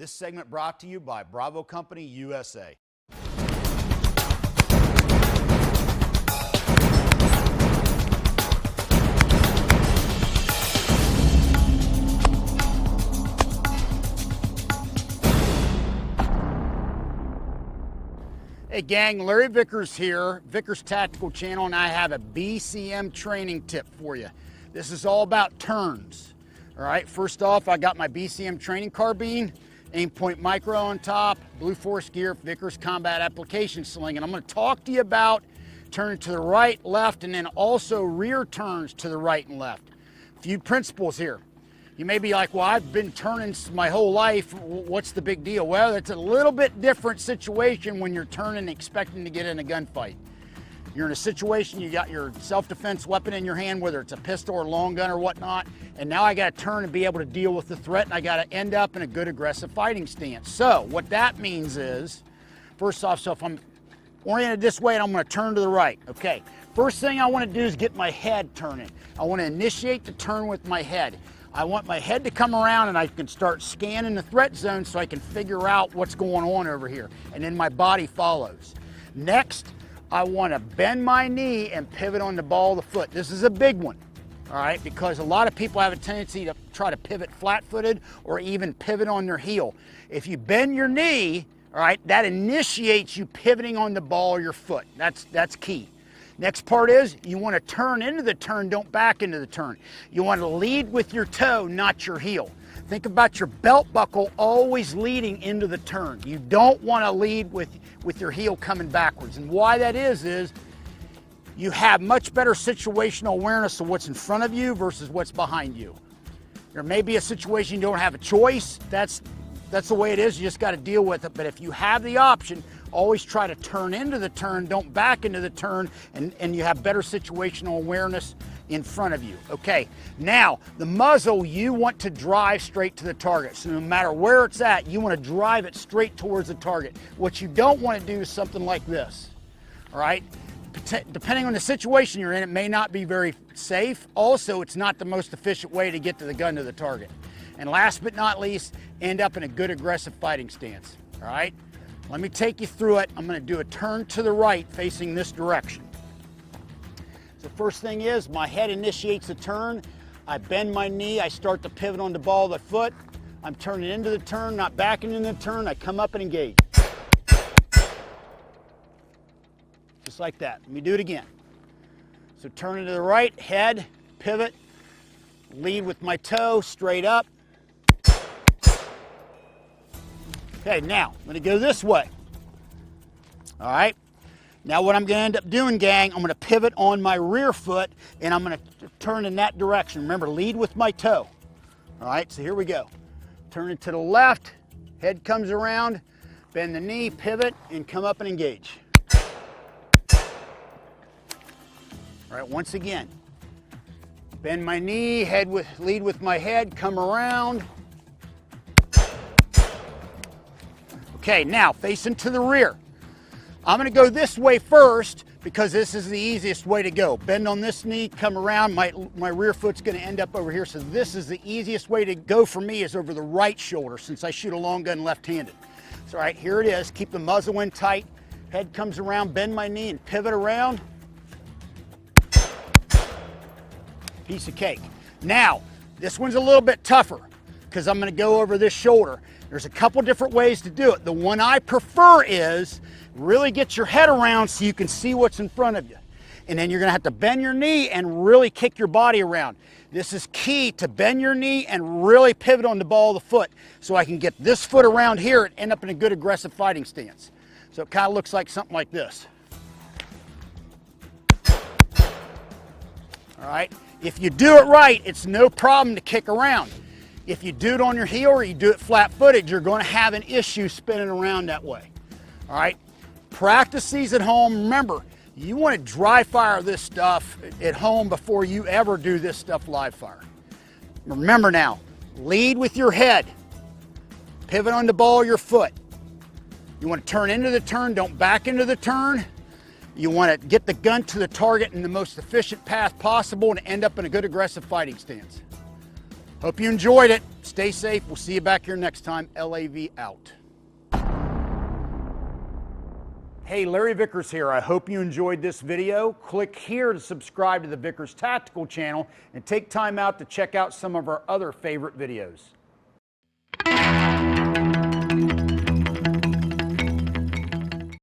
This segment brought to you by Bravo Company USA. Hey gang, Larry Vickers here, Vickers Tactical Channel, and I have a BCM training tip for you. This is all about turns. All right, first off, I got my BCM training carbine, aim point micro on top, Blue Force gear, Vickers combat application sling, and I'm going to talk to you about turning to the right, left, and then also rear turns to the right and left. A few principles here. You may be like, well, I've been turning my whole life. What's the big deal? Well, it's a little bit different situation when you're turning expecting to get in a gunfight. You're in a situation, you got your self-defense weapon in your hand, whether it's a pistol or long gun or whatnot, and now I got to turn and be able to deal with the threat, and I got to end up in a good aggressive fighting stance. So what that means is, first off, so if I'm oriented this way and I'm going to turn to the right, okay, first thing I want to do is get my head turning. I want to initiate the turn with my head. I want my head to come around and I can start scanning the threat zone so I can figure out what's going on over here, and then my body follows. Next, I want to bend my knee and pivot on the ball of the foot. This is a big one, all right, because a lot of people have a tendency to try to pivot flat-footed or even pivot on their heel. If you bend your knee, all right, that initiates you pivoting on the ball of your foot. That's key. Next part is you want to turn into the turn, don't back into the turn. You want to lead with your toe, not your heel. Think about your belt buckle always leading into the turn. You don't want to lead with your heel coming backwards. And why that is you have much better situational awareness of what's in front of you versus what's behind you. There may be a situation you don't have a choice. That's the way it is. You just got to deal with it. But if you have the option, always try to turn into the turn, don't back into the turn, and you have better situational awareness in front of you. Okay, now the muzzle, you want to drive straight to the target. So no matter where it's at, you want to drive it straight towards the target. What you don't want to do is something like this, all right? Depending on the situation you're in, it may not be very safe. Also, it's not the most efficient way to get to the gun to the target. And last but not least, end up in a good aggressive fighting stance, all right? Let me take you through it. I'm going to do a turn to the right facing this direction. So first thing is my head initiates the turn. I bend my knee. I start to pivot on the ball of the foot. I'm turning into the turn, not backing into the turn. I come up and engage. Just like that. Let me do it again. So turning to the right, head, pivot, lead with my toe, straight up. Okay, now, I'm going to go this way. All right? Now what I'm going to end up doing, gang, I'm going to pivot on my rear foot, and I'm going to turn in that direction. Remember, lead with my toe. All right, so here we go. Turn it to the left, head comes around, bend the knee, pivot, and come up and engage. All right, once again. Bend my knee, lead with my head, come around. Okay, now facing to the rear. I'm going to go this way first because this is the easiest way to go. Bend on this knee, come around, my rear foot's going to end up over here. So this is the easiest way to go for me, is over the right shoulder, since I shoot a long gun left-handed. So all right, here it is. Keep the muzzle in tight. Head comes around, bend my knee and pivot around. Piece of cake. Now, this one's a little bit tougher because I'm going to go over this shoulder. There's a couple different ways to do it. The one I prefer is really get your head around so you can see what's in front of you. And then you're going to have to bend your knee and really kick your body around. This is key, to bend your knee and really pivot on the ball of the foot so I can get this foot around here and end up in a good aggressive fighting stance. So it kind of looks like something like this. All right. If you do it right, it's no problem to kick around. If you do it on your heel or you do it flat-footed, you're going to have an issue spinning around that way. All right? Practice these at home. Remember, you want to dry fire this stuff at home before you ever do this stuff live fire. Remember now, lead with your head. Pivot on the ball of your foot. You want to turn into the turn, don't back into the turn. You want to get the gun to the target in the most efficient path possible and end up in a good aggressive fighting stance. Hope you enjoyed it. Stay safe. We'll see you back here next time. LAV out. Hey, Larry Vickers here. I hope you enjoyed this video. Click here to subscribe to the Vickers Tactical channel and take time out to check out some of our other favorite videos.